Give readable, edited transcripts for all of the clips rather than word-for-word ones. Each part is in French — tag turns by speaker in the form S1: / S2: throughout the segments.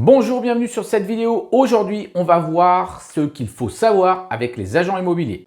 S1: Bonjour, bienvenue sur cette vidéo. Aujourd'hui, on va voir ce qu'il faut savoir avec les agents immobiliers.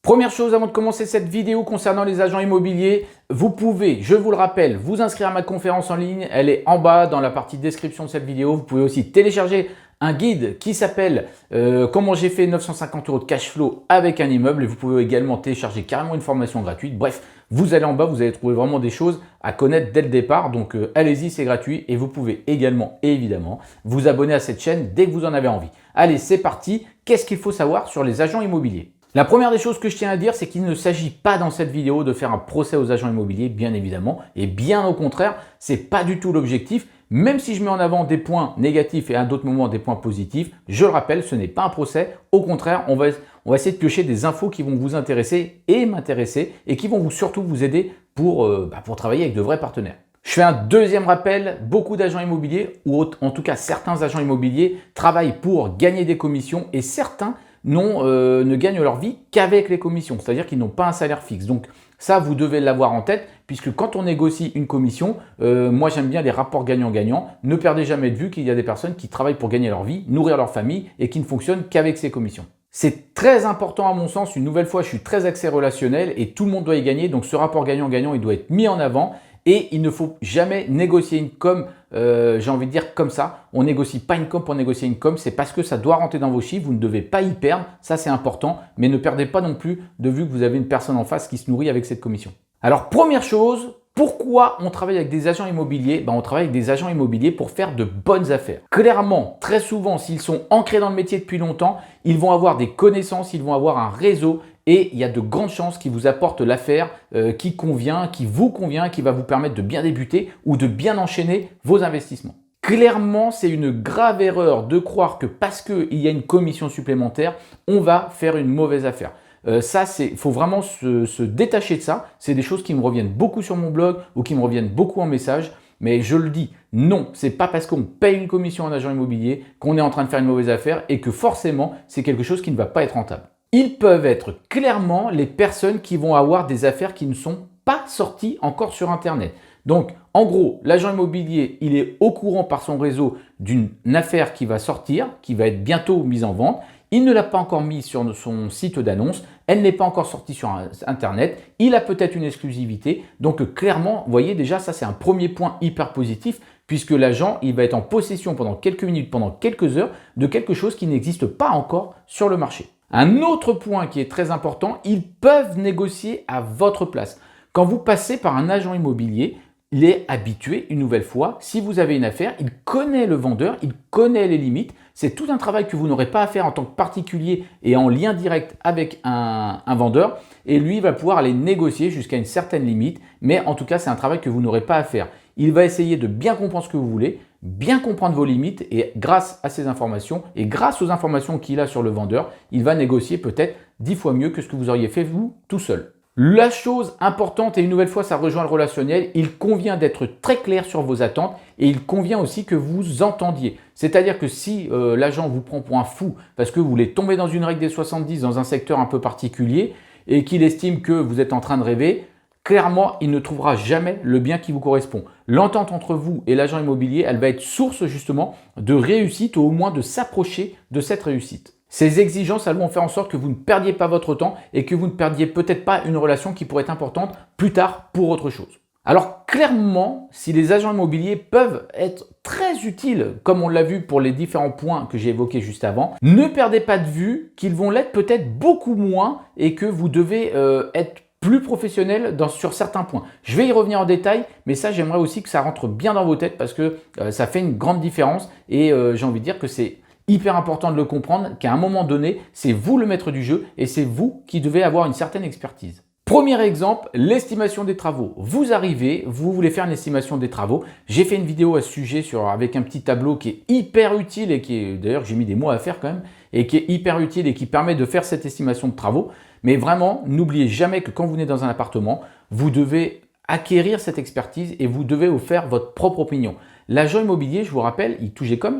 S1: Première chose avant de commencer cette vidéo concernant les agents immobiliers, vous pouvez, je vous le rappelle, vous inscrire à ma conférence en ligne. Elle est en bas dans la partie description de cette vidéo. Vous pouvez aussi télécharger un guide qui s'appelle Comment j'ai fait 950 € de cash flow avec un immeuble. Et vous pouvez également télécharger carrément une formation gratuite. Bref, vous allez en bas, vous allez trouver vraiment des choses à connaître dès le départ. Donc allez-y, c'est gratuit. Et vous pouvez également, évidemment, vous abonner à cette chaîne dès que vous en avez envie. Allez, c'est parti. Qu'est-ce qu'il faut savoir sur les agents immobiliers ? La première des choses que je tiens à dire, c'est qu'il ne s'agit pas dans cette vidéo de faire un procès aux agents immobiliers, bien évidemment, et bien au contraire, ce n'est pas du tout l'objectif. Même si je mets en avant des points négatifs et à d'autres moments des points positifs, je le rappelle, ce n'est pas un procès. Au contraire, on va essayer de piocher des infos qui vont vous intéresser et m'intéresser et qui vont surtout vous aider pour travailler avec de vrais partenaires. Je fais un deuxième rappel, beaucoup d'agents immobiliers, ou en tout cas certains agents immobiliers, travaillent pour gagner des commissions et certains ne gagnent leur vie qu'avec les commissions, c'est-à-dire qu'ils n'ont pas un salaire fixe. Donc ça, vous devez l'avoir en tête, puisque quand on négocie une commission, moi j'aime bien les rapports gagnant-gagnant. Ne perdez jamais de vue qu'il y a des personnes qui travaillent pour gagner leur vie, nourrir leur famille et qui ne fonctionnent qu'avec ces commissions. C'est très important à mon sens. Une nouvelle fois, je suis très axé relationnel et tout le monde doit y gagner. Donc ce rapport gagnant-gagnant, il doit être mis en avant. Et il ne faut jamais négocier une com, j'ai envie de dire comme ça. On négocie pas une com pour négocier une com, c'est parce que ça doit rentrer dans vos chiffres. Vous ne devez pas y perdre, ça c'est important. Mais ne perdez pas non plus de vue que vous avez une personne en face qui se nourrit avec cette commission. Alors première chose, pourquoi on travaille avec des agents immobiliers ? On travaille avec des agents immobiliers pour faire de bonnes affaires. Clairement, très souvent, s'ils sont ancrés dans le métier depuis longtemps, ils vont avoir des connaissances, ils vont avoir un réseau. Et il y a de grandes chances qu'ils vous apportent l'affaire qui convient, qui vous convient, qui va vous permettre de bien débuter ou de bien enchaîner vos investissements. Clairement, c'est une grave erreur de croire que parce qu'il y a une commission supplémentaire, on va faire une mauvaise affaire. Il faut vraiment se détacher de ça. C'est des choses qui me reviennent beaucoup sur mon blog ou qui me reviennent beaucoup en message. Mais je le dis, non, c'est pas parce qu'on paye une commission à un agent immobilier qu'on est en train de faire une mauvaise affaire et que forcément, c'est quelque chose qui ne va pas être rentable. Ils peuvent être clairement les personnes qui vont avoir des affaires qui ne sont pas sorties encore sur Internet. Donc, en gros, l'agent immobilier, il est au courant par son réseau d'une affaire qui va sortir, qui va être bientôt mise en vente. Il ne l'a pas encore mise sur son site d'annonce. Elle n'est pas encore sortie sur Internet. Il a peut-être une exclusivité. Donc, clairement, vous voyez déjà, ça, c'est un premier point hyper positif puisque l'agent, il va être en possession pendant quelques minutes, pendant quelques heures de quelque chose qui n'existe pas encore sur le marché. Un autre point qui est très important, ils peuvent négocier à votre place. Quand vous passez par un agent immobilier, il est habitué, une nouvelle fois, si vous avez une affaire, il connaît le vendeur, il connaît les limites. C'est tout un travail que vous n'aurez pas à faire en tant que particulier et en lien direct avec un vendeur. Et lui va pouvoir aller négocier jusqu'à une certaine limite. Mais en tout cas, c'est un travail que vous n'aurez pas à faire. Il va essayer de bien comprendre ce que vous voulez, bien comprendre vos limites et grâce à ces informations et grâce aux informations qu'il a sur le vendeur, il va négocier peut-être 10 fois mieux que ce que vous auriez fait vous tout seul. La chose importante, et une nouvelle fois ça rejoint le relationnel, il convient d'être très clair sur vos attentes et il convient aussi que vous entendiez. C'est-à-dire que si l'agent vous prend pour un fou parce que vous voulez tomber dans une règle des 70 dans un secteur un peu particulier et qu'il estime que vous êtes en train de rêver, clairement, il ne trouvera jamais le bien qui vous correspond. L'entente entre vous et l'agent immobilier, elle va être source justement de réussite ou au moins de s'approcher de cette réussite. Ces exigences, elles vont faire en sorte que vous ne perdiez pas votre temps et que vous ne perdiez peut-être pas une relation qui pourrait être importante plus tard pour autre chose. Alors clairement, si les agents immobiliers peuvent être très utiles, comme on l'a vu pour les différents points que j'ai évoqués juste avant, ne perdez pas de vue qu'ils vont l'être peut-être beaucoup moins et que vous devez être plus professionnel sur certains points. Je vais y revenir en détail, mais ça, j'aimerais aussi que ça rentre bien dans vos têtes parce que ça fait une grande différence et j'ai envie de dire que c'est hyper important de le comprendre qu'à un moment donné, c'est vous le maître du jeu et c'est vous qui devez avoir une certaine expertise. Premier exemple, l'estimation des travaux. Vous arrivez, vous voulez faire une estimation des travaux. J'ai fait une vidéo à ce sujet avec un petit tableau qui est hyper utile et qui est d'ailleurs j'ai mis des mois à faire quand même et qui est hyper utile et qui permet de faire cette estimation de travaux. Mais vraiment, n'oubliez jamais que quand vous venez dans un appartement, vous devez acquérir cette expertise et vous devez vous faire votre propre opinion. L'agent immobilier, je vous rappelle,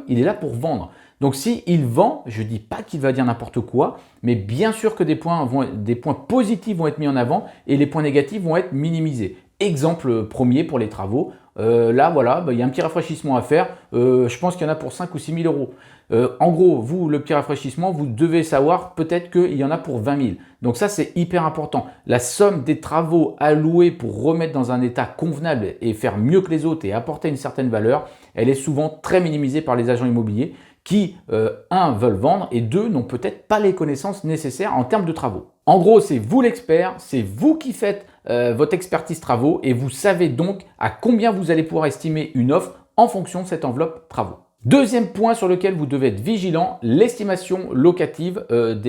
S1: il est là pour vendre. Donc s'il vend, je ne dis pas qu'il va dire n'importe quoi, mais bien sûr que des points positifs vont être mis en avant et les points négatifs vont être minimisés. Exemple premier pour les travaux, là voilà, il y a un petit rafraîchissement à faire, je pense qu'il y en a pour 5 ou 6 000 euros. En gros, vous, le petit rafraîchissement, vous devez savoir peut-être qu'il y en a pour 20 000. Donc ça, c'est hyper important. La somme des travaux alloués pour remettre dans un état convenable et faire mieux que les autres et apporter une certaine valeur, elle est souvent très minimisée par les agents immobiliers qui, un, veulent vendre et deux, n'ont peut-être pas les connaissances nécessaires en termes de travaux. En gros, c'est vous l'expert, c'est vous qui faites votre expertise travaux et vous savez donc à combien vous allez pouvoir estimer une offre en fonction de cette enveloppe travaux. Deuxième point sur lequel vous devez être vigilant, l'estimation locative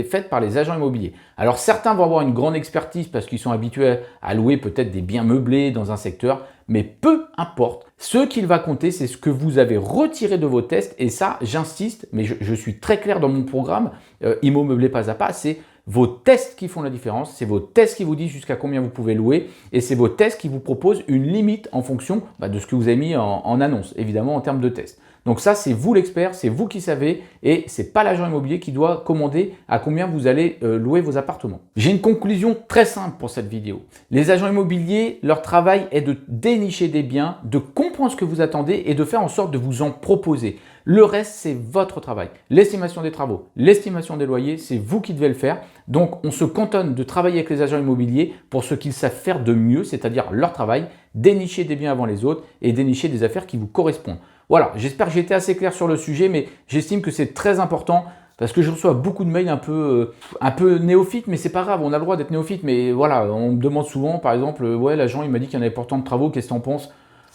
S1: faite par les agents immobiliers. Alors certains vont avoir une grande expertise parce qu'ils sont habitués à louer peut-être des biens meublés dans un secteur, mais peu importe. Ce qu'il va compter, c'est ce que vous avez retiré de vos tests et ça, j'insiste, mais je suis très clair dans mon programme Immo Meublé Pas à Pas, c'est vos tests qui font la différence, c'est vos tests qui vous disent jusqu'à combien vous pouvez louer et c'est vos tests qui vous proposent une limite en fonction de ce que vous avez mis en annonce, évidemment en termes de tests. Donc ça, c'est vous l'expert, c'est vous qui savez et c'est pas l'agent immobilier qui doit commander à combien vous allez louer vos appartements. J'ai une conclusion très simple pour cette vidéo. Les agents immobiliers, leur travail est de dénicher des biens, de comprendre ce que vous attendez et de faire en sorte de vous en proposer. Le reste, c'est votre travail. L'estimation des travaux, l'estimation des loyers, c'est vous qui devez le faire. Donc, on se cantonne de travailler avec les agents immobiliers pour ce qu'ils savent faire de mieux, c'est-à-dire leur travail, dénicher des biens avant les autres et dénicher des affaires qui vous correspondent. Voilà, j'espère que j'ai été assez clair sur le sujet, mais j'estime que c'est très important parce que je reçois beaucoup de mails un peu néophytes, mais c'est pas grave, on a le droit d'être néophyte, mais voilà, on me demande souvent, par exemple, ouais, l'agent il m'a dit qu'il y en avait pourtant de travaux, qu'est-ce que tu en penses?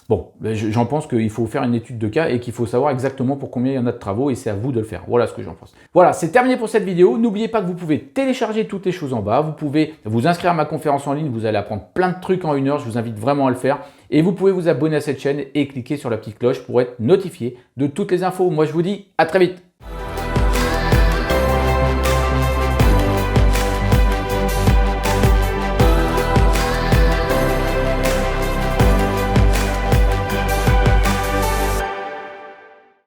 S1: Bon, j'en pense qu'il faut faire une étude de cas et qu'il faut savoir exactement pour combien il y en a de travaux et c'est à vous de le faire. Voilà ce que j'en pense. Voilà, c'est terminé pour cette vidéo. N'oubliez pas que vous pouvez télécharger toutes les choses en bas. Vous pouvez vous inscrire à ma conférence en ligne. Vous allez apprendre plein de trucs en 1 heure. Je vous invite vraiment à le faire. Et vous pouvez vous abonner à cette chaîne et cliquer sur la petite cloche pour être notifié de toutes les infos. Moi, je vous dis à très vite.